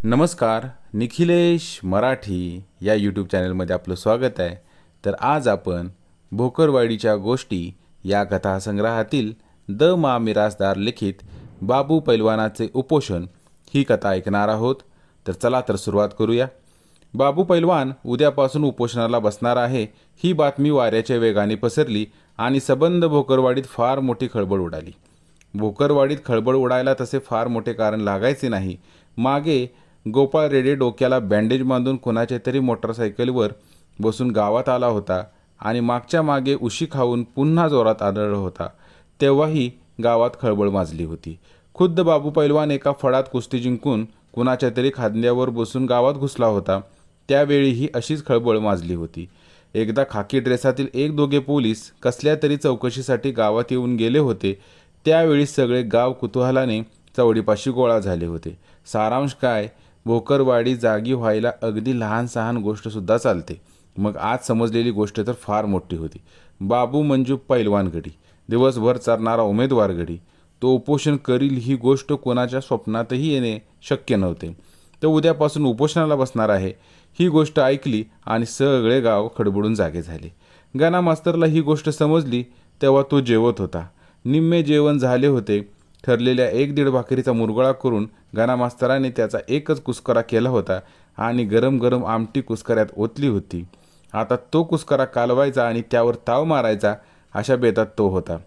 नमस्कार, निखिलेश मराठी या यूट्यूब चॅनलमध्ये आपलं स्वागत आहे. तर आज आपण भोकरवाडीच्या गोष्टी या कथासंग्रहातील द मा मिरासदार लिखित बाबू पैलवानाचे उपोषण ही कथा ऐकणार आहोत. तर चला तर सुरुवात करूया. बाबू पैलवान उद्यापासून उपोषणाला बसणार आहे ही बातमी वाऱ्याच्या वेगाने पसरली आणि सबंध भोकरवाडीत फार मोठी खळबळ उडाली. भोकरवाडीत खळबळ उडायला तसे फार मोठे कारण लागायचे नाही. मागे गोपाळ रेडे डोक्याला बँडेज बांधून कोणाच्या तरी मोटरसायकलवर बसून गावात आला होता आणि मागच्या मागे उशी खाऊन पुन्हा जोरात आदळला होता. तेव्हाही गावात खळबळ माजली होती. खुद्द बाबू पैलवान एका फडात कुस्ती जिंकून कुणाच्या तरी खांद्यावर बसून गावात घुसला होता. त्यावेळीही अशीच खळबळ माजली होती. एकदा खाकी ड्रेसातील एक दोघे पोलीस कसल्या तरी चौकशीसाठी गावात येऊन गेले होते. त्यावेळी सगळे गाव कुतूहलाने चौडीपाशी गोळा झाले होते. सारांश काय, भोकरवाडी जागी व्हायला अगदी लहान सहान गोष्टसुद्धा चालते. मग आज समजलेली गोष्ट तर फार मोठी होती. बाबू मंजू पैलवान गडी, दिवसभर चालणारा उमेदवार गडी, तो उपोषण करील ही गोष्ट कोणाच्या स्वप्नातही येणे शक्य नव्हते. तो उद्यापासून उपोषणाला बसणार आहे ही गोष्ट ऐकली आणि सगळे गाव खडबडून जागे झाले. गाना मास्तरला ही गोष्ट समजली तेव्हा तो जेवत होता. निम्मे जेवण झाले होते. ठरलेल्या 1-1.5 भाकरीचा मुरगळा करून गाना मास्तराने त्याचा एकच कुस्करा केला होता आणि गरम गरम आमटी कुस्कऱ्यात ओतली होती. आता तो कुस्करा कालवायचा आणि त्यावर ताव मारायचा अशा बेतात तो होता.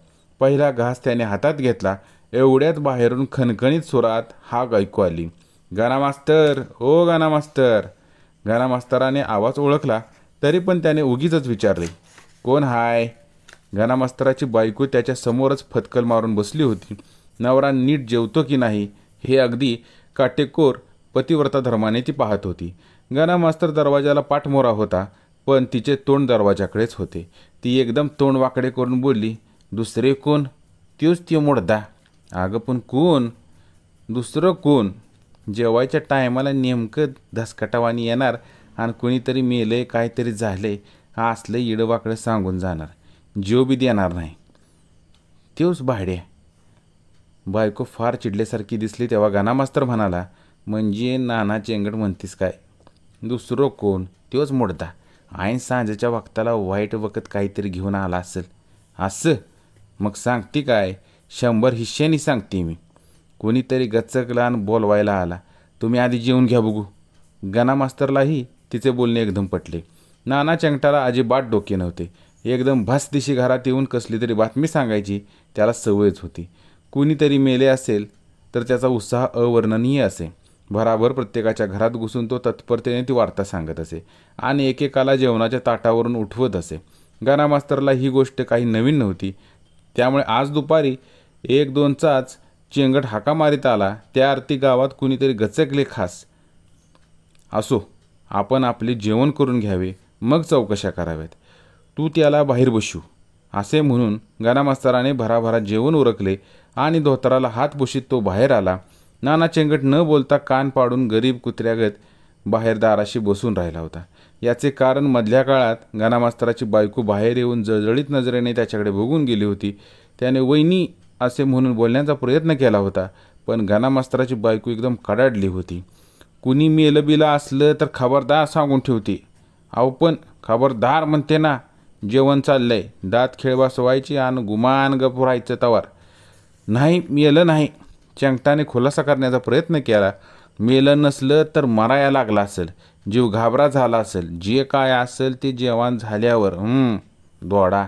पहिला घास त्याने हातात घेतला. एवढ्यात बाहेरून खणखणीत सुरात हाक ऐकू आली, गाना मास्तर, ओ गाना मास्तर. गाना मास्तराने आवाज ओळखला तरी पण त्याने उगीच विचारले, कोण हाय? गाना मास्तराची बायको त्याच्या समोरच फटकल मारून बसली होती. नवरा नीट जेवतो की नाही हे अगदी काटेकोर पतिव्रता धर्माने ती पाहत होती. गाना मास्तर दरवाजाला पाठमोरा होता पण तिचे तोंड दरवाजाकडेच होते. ती एकदम तोंड वाकडे करून बोलली, दुसरे कोण? त्योच त्यो मोडदा. अगं पण कोण? दुसरं कोण? जेवायच्या टायमाला नेमकं धसकटावानी येणार आणि कोणीतरी मेलंय, काहीतरी झालंय हा असलं इडवाकडं सांगून जाणार. जीव बी देणार नाही. त्योच भाड्या. बायको फार चिडल्यासारखी दिसली तेव्हा गाना मास्तर म्हणाला, म्हणजे नाना चेंगट म्हणतीस काय? दुसरं कोण? त्योच मोडदा. ऐन सांजेच्या वक्ताला वाईट वखत काहीतरी घेऊन आला असेल. असं? मग सांगते काय? 100 हिश्श्यानी सांगते मी. कोणीतरी गचकला आणि बोलवायला आला. तुम्ही आधी जेवून घ्या बघू. गाना मास्तरलाही तिचे बोलणे एकदम पटले. नाना चेंगटाला अजिबात डोके नव्हते. एकदम भासदिशी घरात येऊन कसली तरी बातमी सांगायची त्याला सवयच होती. कुणीतरी मेले असेल तर त्याचा उत्साह अवर्णनीय असे. भराभर प्रत्येकाच्या घरात घुसून तो तत्परतेने ती वार्ता सांगत असे आणि एकेकाला जेवणाच्या ताटावरून उठवत असे. गाना मास्तरला ही गोष्ट काही नवीन नव्हती. त्यामुळे आज दुपारी 1-2चाच चेंगट हाका मारित आला. त्या अर्थी गावात कुणीतरी गचकले खास. असो, आपण आपले जेवण करून घ्यावे मग चौकशा कराव्यात. तू त्याला बाहेर बसू असे म्हणून गाना मास्तराने भराभरा जेवण उरकले आणि धोतराला हात पुशीत तो बाहेर आला. नाना चेंगट न बोलता कान पाडून गरीब कुत्र्यागत बाहेर दाराशी बसून राहिला होता. याचे कारण मधल्या काळात गाना मास्तराची बायको बाहेर येऊन जळजळीत नजरेने त्याच्याकडे बघून गेली होती. त्याने वहिनी असे म्हणून बोलण्याचा प्रयत्न केला होता पण गाना मास्तराची बायको एकदम कडाडली होती. कुणी मेलं बिलं असलं तर खबरदार सांगून ठेवते. अहो पण खबरदार म्हणते ना. जेवण चाललंय. दात खेळ बसवायची आणि गुमान गप राहायचं तवार. नाही मेलं नाही. चेंगटाने खुलासा करण्याचा प्रयत्न केला. मेलं नसलं तर मराया लागला असेल. जीव घाबरा झाला असेल. जे काय असेल ते जेवण झाल्यावर दोडा.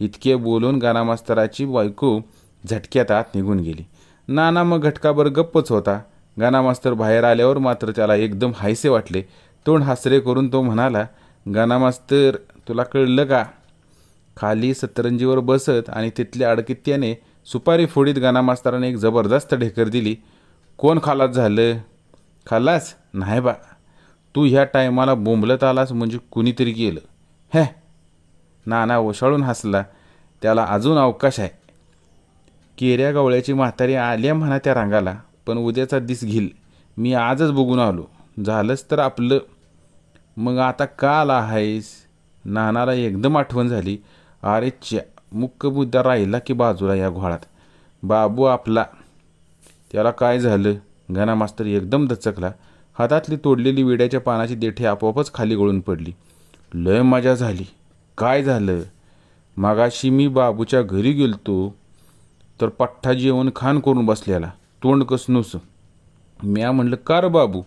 इतके बोलून गाना मास्तराची बायको झटक्यात आत निघून गेली. नाना मग घटकाभर गप्पच होता. गाना मास्तर बाहेर आल्यावर मात्र त्याला एकदम हायसे वाटले. तोंड हासरे करून तो म्हणाला, गाना मास्तर तुला कळलं का? खाली सतरंजीवर बसत आणि तिथल्या अडकित्याने सुपारी फोडीत गाना मास्तराने एक जबरदस्त ढेकर दिली. कोण खालास झालं? खालास? नाही बा. तू ह्या टायमाला बोंबलत आलास म्हणजे कुणीतरी गेलं. हे. नाना ओशाळून हसला. त्याला अजून अवकाश आहे. केऱ्या गवळ्याची म्हातारी आल्या म्हणा त्या रांगाला, पण उद्याचा दिस घेईल. मी आजच बघून आलो. झालंच तर आपलं. मग आता का आला आहेस? नानाला एकदम आठवण झाली. अरे च्या, मुक्क मुद्दा राहिला की बाजूला या घोळात. बाबू आपला. त्याला काय झालं? गाना मास्तर एकदम दचकला. हातातली तोडलेली विड्याच्या पानाची देठी आपोआपच खाली गळून पडली. लय मजा झाली. काय झालं? मगाशी मी बाबूच्या घरी गेलतो तर पठ्ठा जेवण खाण करून बसलेला, तोंड कसनूस. म्या म्हणलं का रे बाबू?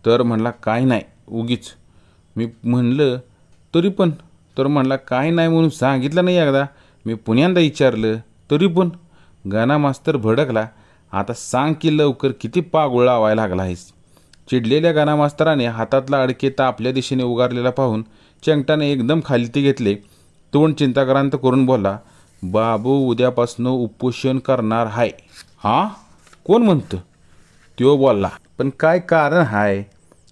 तर म्हणला काय नाही उगीच. मी म्हणलं तरी पण? तर म्हणला काय नाही म्हणून सांगितलं नाही एकदा. मी पुण्यांदा विचारलं तरी पण. गाणा मास्तर भडकला. आता सांग की लवकर, किती पागोळ लावायला लागला आहेस? चिडलेल्या गाणा मास्तराने हातातला अडकेता आपल्या दिशेने उगारलेला पाहून चेंगटाने एकदम खालती घेतले. तोंड चिंताक्रांत करून बोलला, बाबू उद्यापासून उपोषण करणार हाय. हा? कोण म्हणतं? त्यो बोलला. पण काय कारण हाय?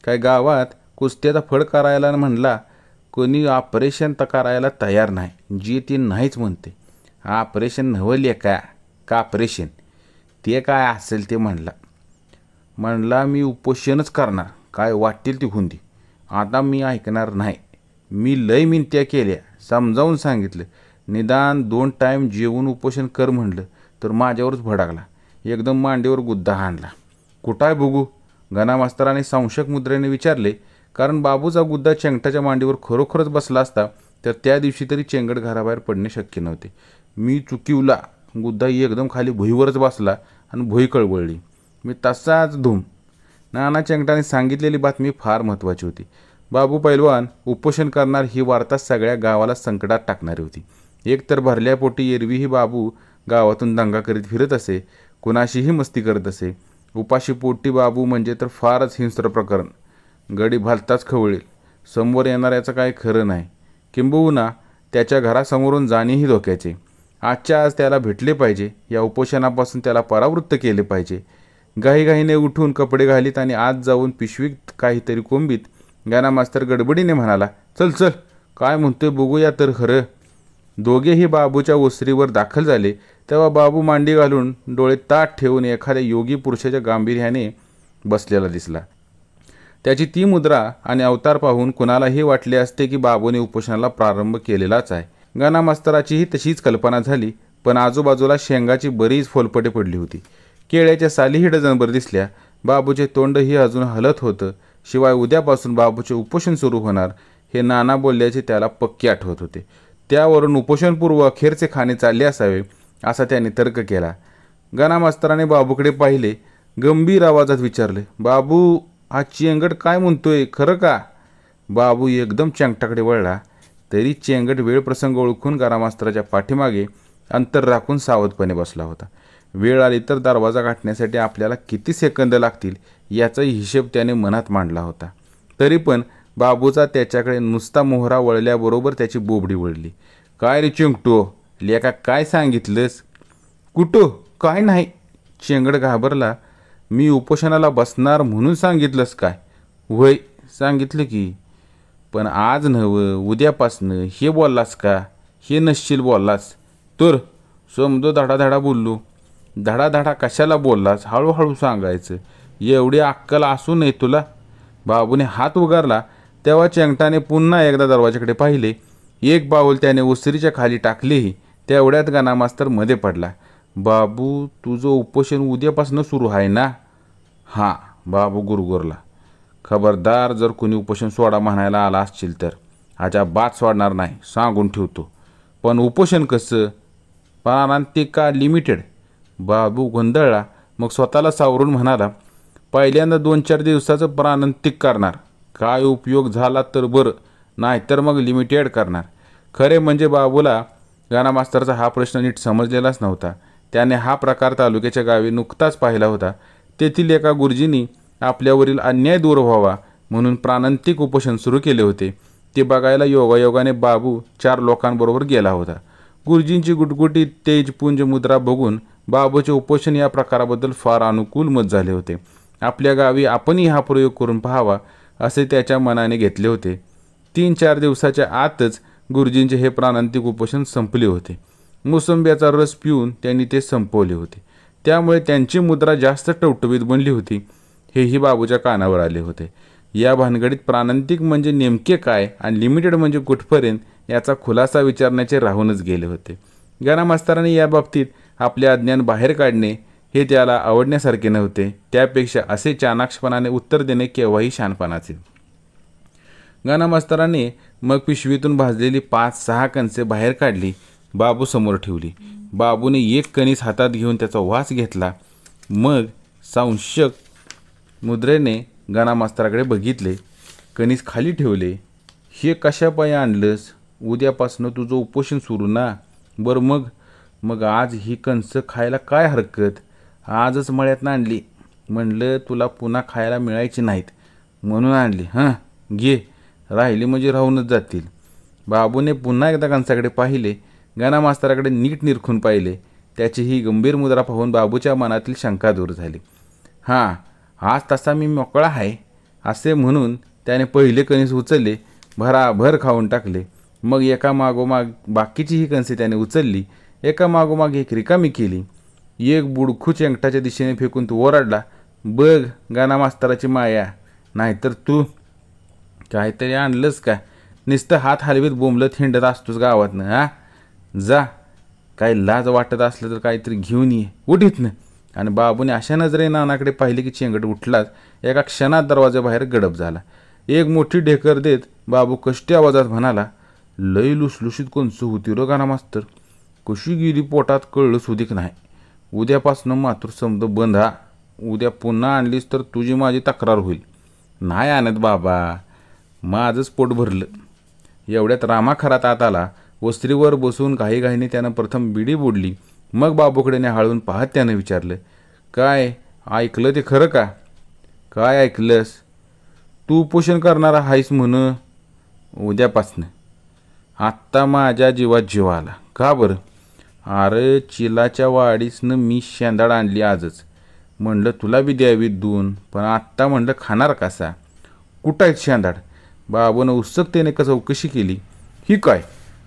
काय गावात कुस्त्याचा फड करायला म्हणला, कोणी ऑपरेशन तर करायला तयार नाही. जी ती नाहीच म्हणते. ऑपरेशन नवले का ऑपरेशन? ते काय असेल ते म्हणला मी उपोषणच करणार, काय वाटेल ती हुंदी. आता मी ऐकणार नाही. मी लय मिनत्या केल्या, समजावून सांगितलं. निदान 2 टाईम जेवून उपोषण कर म्हणलं तर माझ्यावरच भडकला. एकदम मांडीवर गुद्दा हाणला. कुठं आहे बघू? गणा मास्तराने संशक मुद्रेने विचारले. कारण बाबूचा गुद्दा चेंगटाच्या मांडीवर खरोखरच बसला असता तर त्या दिवशी तरी चेंगट घराबाहेर पडणे शक्य नव्हते. मी चुकिवला. गुद्दा एकदम खाली भुईवरच बसला आणि भुई कळवळली. मी तसाच धूम. नाना चेंगटाने सांगितलेली बातमी फार महत्त्वाची होती. बाबू पैलवान उपोषण करणार ही वार्ता सगळ्या गावाला संकटात टाकणारी होती. एकतर भरल्या पोटी एरवीही बाबू गावातून दंगा करीत फिरत असे, कुणाशीही मस्ती करत असे. उपाशी पोटी बाबू म्हणजे तर फारच हिंस्र प्रकरण. गडी भलताच खवळेल. समोर येणाऱ्याचं काय खरं नाही. किंबहुना त्याच्या घरासमोरून जाणेही धोक्याचे. आजच्या आज त्याला भेटले पाहिजे. या उपोषणापासून त्याला परावृत्त केले पाहिजे. घाईघाईने उठून कपडे घालीत आणि आत जाऊन पिशवीत काहीतरी कोंबीत गाणा मास्तर गडबडीने म्हणाला, चल चल, काय म्हणतोय बघूया तर खरं. दोघेही बाबूच्या ओसरीवर दाखल झाले तेव्हा बाबू मांडी घालून डोळे ताट ठेवून एखाद्या योगी पुरुषाच्या गांभीर्याने बसलेला दिसला. त्याची ती मुद्रा आणि अवतार पाहून कुणालाही वाटले असते की बाबूने उपोषणाला प्रारंभ केलेलाच आहे. गाणा मास्तराचीही तशीच कल्पना झाली. पण आजूबाजूला शेंगाची बरीच फोलपटे पडली होती. केळ्याच्या सालीही डझनभर दिसल्या. बाबूचे तोंडही अजून हलत होतं. शिवाय उद्यापासून बाबूचे उपोषण सुरू होणार हे नाना बोलल्याचे त्याला पक्के आठवत होते. त्यावरून उपोषणपूर्व अखेरचे खाणे चालले असावे असा त्याने तर्क केला. गाणा मास्तराने बाबूकडे पाहिले. गंभीर आवाजात विचारले, बाबू हा चेंगट काय म्हणतोय, खरं का? बाबू एकदम चेंगटाकडे वळला. तरी चेंगट वेळ प्रसंग ओळखून गाणा मास्तराच्या पाठीमागे अंतर राखून सावधपणे बसला होता. वेळ आली तर दरवाजा गाठण्यासाठी आपल्याला किती सेकंद लागतील याचाही हिशेब त्याने मनात मांडला होता. तरी पण बाबूचा त्याच्याकडे नुसता मोहरा वळल्याबरोबर त्याची बोबडी वळली. काय रे चेंगटो, लेका काय सांगितलंस? कुठं? काय नाही. चेंगट घाबरला. मी उपोषणाला बसणार म्हणून सांगितलंस काय? वय सांगितलं की. पण आज नव्हं उद्यापासनं हे बोललास का? हे नसशील बोललास तर. समजो धडाधडा बोललो. धडाधडा कशाला बोललास? हळूहळू सांगायचं. एवढी अक्कल असू नये तुला. बाबूने हात उगारला तेव्हा चेंगटाने पुन्हा एकदा दरवाजाकडे पाहिले. एक पाऊल त्याने ओसरीच्या खाली टाकलेही. तेवढ्यात गाणा मास्तर मध्ये पडला. बाबू तुझं उपोषण उद्यापासून सुरू आहे ना? हां. बाबू गुरगुरला. खबरदार जर कोणी उपोषण सोडा म्हणायला आला असशील तर अजिबात सोडणार नाही, सांगून ठेवतो. पण उपोषण कसं? प्राणांतिक का लिमिटेड? बाबू गोंधळला. मग स्वतःला सावरून म्हणाला, पहिल्यांदा 2-4 दिवसाचं प्राणांतिक करणार. काय उपयोग झाला तर बरं, नाहीतर मग लिमिटेड करणार. खरे म्हणजे बाबूला गाणा मास्तरचा हा प्रश्न नीट समजलेलाच नव्हता. त्याने हा प्रकार तालुक्याच्या गावी नुकताच पाहिला होता. तेथील एका गुरुजींनी आपल्यावरील अन्याय दूर व्हावा म्हणून प्राणांतिक उपोषण सुरू केले होते. ते बघायला योगायोगाने बाबू 4 लोकांबरोबर गेला होता. गुरुजींची गुटगुटीत तेजपुंज मुद्रा बघून बाबूचे उपोषण या प्रकाराबद्दल फार अनुकूल मत झाले होते. आपल्या गावी आपणही हा प्रयोग करून पाहावा असे त्याच्या मनाने घेतले होते. 3-4 दिवसाच्या आतच गुरुजींचे हे प्राणांतिक उपोषण संपले होते. मोसंब्याचा रस पिऊन त्यांनी ते संपवले होते. त्यामुळे त्यांची मुद्रा जास्त टवटवीत बनली होती हेही बाबूच्या कानावर आले होते. या भानगडीत प्राणांतिक म्हणजे नेमके काय आणि लिमिटेड म्हणजे कुठपर्यंत याचा खुलासा विचारण्याचे राहूनच गेले होते. गाणा मास्तराने या बाबतीत आपले अज्ञान बाहेर काढणे हे त्याला आवडण्यासारखे नव्हते. त्यापेक्षा असे चाणाक्षपणाने उत्तर देणे केव्हाही शहाणपणाचे. गाना मास्तराने मग पिशवीतून भाजलेली 5-6 कणसे बाहेर काढली, बाबू समोर ठेवली. बाबूने एक कणीस हातात घेऊन त्याचा वास घेतला. मग संशयक मुद्रेने गाना मास्तराकडे बघितले. कणीस खाली ठेवले. हे कशा पायी आणलंस? उद्यापासनं तुझं उपोषण सुरू ना. बरं मग आज ही कणसं खायला काय हरकत? आजच मळ्यातनं आणली. म्हणलं तुला पुन्हा खायला मिळायची नाहीत म्हणून आणली. हां घे, राहिली म्हणजे राहूनच जातील. बाबूने पुन्हा एकदा कणसाकडे पाहिले. गाना मास्तराकडे नीट निरखून पाहिले. त्याची ही गंभीर मुद्रा पाहून बाबूच्या मनातील शंका दूर झाली. हां, आज तसा मी मोकळा आहे असे म्हणून त्याने पहिले कणीस उचलले, भराभर खाऊन टाकले. मग एका मागोमाग बाकीची ही कणसे त्याने उचलली, एका मागोमाग एक रिकामी केली. एक बुडखू चेंगटाच्या दिशेने फेकून तो ओरडला, बघ गाना मास्तराची माया, नाहीतर तू काहीतरी आणलंस का? नुसतं हात हलवीत बोंबलत हिंडत असतोस गावातनं. हां जा, काय लाज वाटत असलं तर काहीतरी घेऊन ये, उठ इथनं. आणि बाबूने अशा नजरेने नानाकडे पाहिले की चेंगट उठलाच एका क्षणात दरवाजाबाहेर गडप झाला. एक मोठी ढेकर देत बाबू कष्टी आवाजात म्हणाला, लई लुसलुशीत कोणचं होती र गाना मास्तर. कशी गेली पोटात कळलं सुधीक नाही. उद्यापासनं मात्र समज बंद. हा, उद्या पुन्हा आणलीस तर तुझी माझी तक्रार होईल. नाही आणत बाबा, माझंच पोट भरलं. एवढ्यात रामा खरात आत आला. वस्त्रीवर बसून घाईघाईने त्यानं प्रथम बिडी बोडली. मग बाबूकडे हाळून पाहत त्यानं विचारलं, काय ऐकलं ते खरं का? काय ऐकलंस? तू उपोषण करणारा आहेस म्हण उद्यापासनं. आत्ता माझ्या जीवात जीव आला. का बरं? अरे चिलाच्या वाडीसनं मी शेंदाड आणली आजच. म्हणलं तुला बी द्यावी दून, पण आत्ता म्हणलं खाणार कसा? कुठं आहेत शेंदाड? बाबूनं उत्सुकतेने चौकशी केली. ही काय?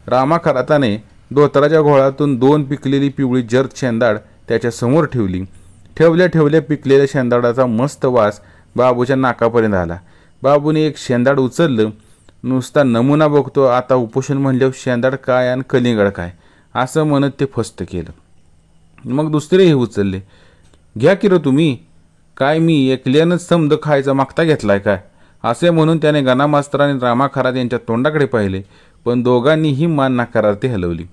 रामा खराताने धोतराच्या घोळातून 2 पिकलेली पिवळी जर्द शेंदाड त्याच्या समोर ठेवली. ठेवल्या पिकलेल्या शेंदाडाचा मस्त वास बाबूच्या नाकापर्यंत आला. बाबूने एक शेंदाड उचललं. नुसता नमुना बघतो, आता उपोषण म्हणल्यावर शेंदाड काय आणि कलिंगड काय असं म्हणत ते फस्त केलं. मग दुसरेही उचलले. घ्या की र तुम्ही, काय मी एकल्यानंच समद खायचा मागता घेतलाय काय? असे म्हणून त्याने गाना मास्तर आणि रामा खरात यांच्या तोंडाकडे पाहिले, पण दोघांनीही मान नाकारार्थी हलवली.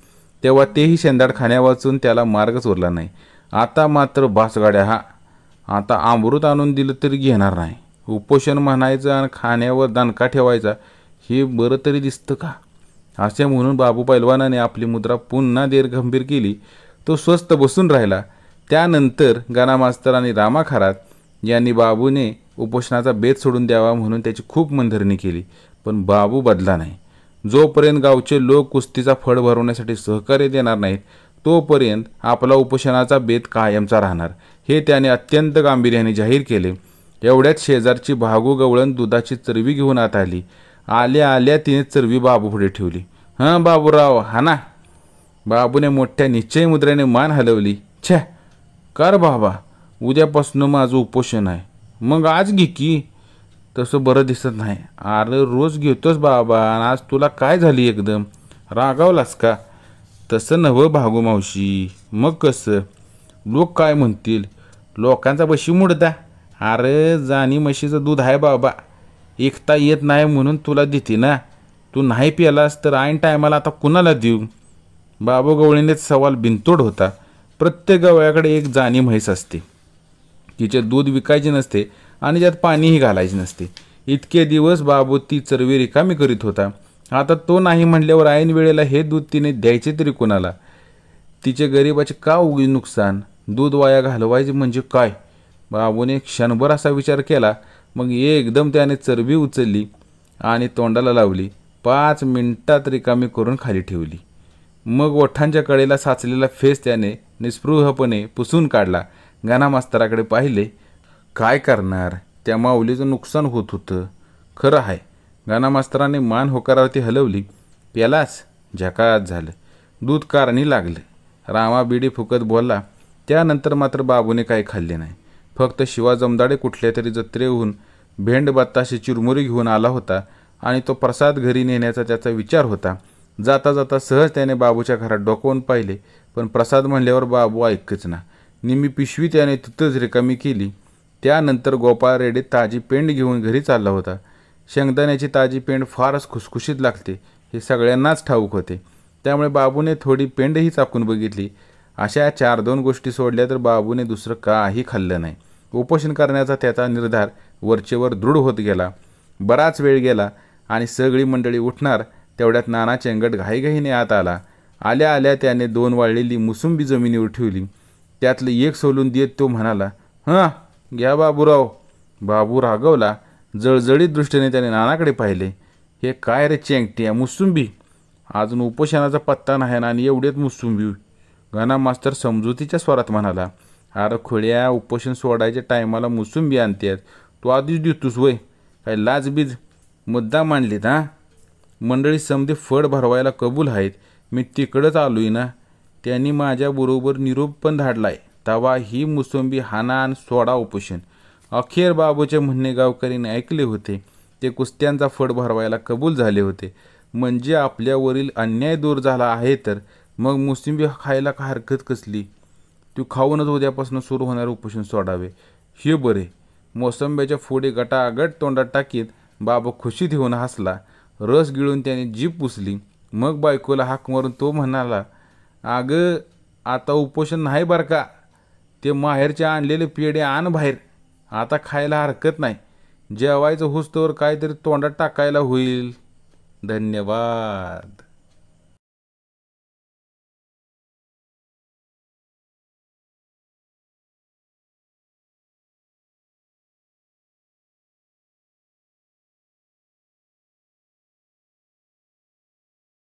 तेव्हा तेही शेंदाड खाण्या वाचून त्याला मार्गच उरला नाही. आता मात्र बासगाड्या, हा आता अमृत आणून दिलं तरी घेणार नाही. उपोषण म्हणायचं आणि खाण्यावर दणका ठेवायचा, हे बरं तरी दिसतं का? असे म्हणून बाबू पैलवानाने आपली मुद्रा पुन्हा गंभीर केली. तो स्वस्थ बसून राहिला. त्यानंतर गाना मास्तर आणि रामा खरात यांनी बाबूने उपोषणाचा बेत सोडून द्यावा म्हणून त्याची खूप मनधरणी केली, पण बाबू बदला नाही. जोपर्यंत गावचे लोक कुस्तीचा फड भरवण्यासाठी सहकार्य देणार नाहीत, तोपर्यंत आपला उपोषणाचा बेत कायमचा राहणार, हे त्याने अत्यंत गांभीर्याने जाहीर केले. एवढ्यात शेजारची भागू गवळण दुधाची चरवी घेऊन आत आली. आल्या तिने चरवी बाबू पुढे ठेवली. हां बाबूराव, हा ना. बाबूने मोठ्या निश्चय मुद्रेने मान हलवली. छे, कर बाबा, उद्यापासून माझं उपोषण आहे. मग आज घे की. तसं बरं दिसत नाही. अरे रोज घेतोस बाबा, आज तुला काय झाली एकदम? रागावलास का? तसं नवं भागू मावशी. मग कसं? लोक काय म्हणतील? लोकांचा बशी मुडदा. अरे जाणी म्हशीचं दूध आहे बाबा, ऐकता येत नाही म्हणून तुला देते ना. तू नाही प्यालास तर ऐन टायमाला आता कुणाला देऊ? बाबू गवळीनेच सवाल बिनतोड होता. प्रत्येक गवळ्याकडे एक जाणी म्हैस असते. तिचे दूध विकायचे नसते आणि त्यात पाणीही घालायचे नसते. इतके दिवस बाबू ती चरवी रिकामी करीत होता. आता तो नाही म्हणल्यावर ऐन वेळेला हे दूध तिने द्यायचे तरी कोणाला? तिचे गरिबाचे का उगी नुकसान? दूध वाया घालवायचे म्हणजे काय? बाबूने क्षणभर असा विचार केला. मग एकदम त्याने चरबी उचलली आणि तोंडाला लावली. 5 मिनिटात रिकामी करून खाली ठेवली. मग ओठांच्या कडेला साचलेला फेस त्याने निस्पृहपणे पुसून काढला. गाना मास्तराकडे पाहिले. काय करणार, त्या माऊलीचं नुकसान होत होतं, खरं आहे. गाना मास्तराने मान होकारावरती हलवली. प्यालास? झकात झालं. दूध कारणी लागलं. रामा बिडी फुकत बोलला. त्यानंतर मात्र बाबूने काही खाल्ले नाही. फक्त शिवा जमदाडे कुठल्या तरी जत्रेहून भेंड बत्ताशी चिरमुरी घेऊन आला होता आणि तो प्रसाद घरी नेण्याचा त्याचा विचार होता. जाता जाता सहज त्याने बाबूच्या घरात डोकावून पाहिले, पण प्रसाद म्हणल्यावर बाबू ऐकच ना. निम्मी पिशवी त्याने तिथंच रिकामी केली. त्यानंतर गोपाळ रेडे ताजी पेंड घेऊन घरी चालला होता. शेंगदाण्याची ताजी पेंड फारच खुसखुशीत लागते हे सगळ्यांनाच ठाऊक होते. त्यामुळे बाबूने थोडी पेंडही चाकून बघितली. अशा 4-2 गोष्टी सोडल्या तर बाबूने दुसरं काही खाल्लं नाही. उपोषण करण्याचा त्याचा निर्धार वरचेवर दृढ होत गेला. बराच वेळ गेला आणि सगळी मंडळी उठणार तेवढ्यात नाना चेंगट घाईघाईने आत आला. आल्या आल्या त्याने 2 वाळलेली मुसुंबी जमिनीवर ठेवली. त्यातलं एक सोलून देत तो म्हणाला, हां घ्या बाबूराव. बाबू रागवला. जळजळीत दृष्टीने त्याने नानाकडे पाहिले. हे काय रे चेंगट्या, मुसुंबी? अजून उपोषणाचा पत्ता नाही आणि एवढेच मुसुंबी? गाणा मास्तर समजुतीच्या स्वरात म्हणाला. अरे खोड्या, उपोषण सोडायच्या टायमाला मुसुंबी आणतात, तू आधीच देतोस वय? काय लाजबीज मुद्दा मांडलीत हां? मंडळी समधी फड भरवायला कबूल आहेत. मी तिकडंच आलोय ना. त्यांनी माझ्याबरोबर निरोप पण धाडलाय. तवा ही मुसुंबी हाना आणि सोडा उपोषण. अखेर बाबूचे म्हणणे गावकऱ्यांनी ऐकले होते. ते कुस्त्यांचा फड भरवायला कबूल झाले होते. म्हणजे आपल्यावरील अन्याय दूर झाला आहे तर मग मुसुंबी खायला का हरकत कसली? तू खाऊनच उद्यापासून सुरू होणारे उपोषण सोडावे हे बरे. मोसंब्याच्या फोडी गटागट तोंडात टाकीत बाबा खुशीत होऊन हसला. रस गिळून त्याने जीभ पुसली. मग बायकोला हाक मारून तो म्हणाला, अगं आता उपोषण नाही बरं का. ते माहेरचे आणलेले पेढे आण बाहेर. आता खायला हरकत नाही. जेवायचं हुस्तोवर काहीतरी तोंडात टाकायला होईल. धन्यवाद.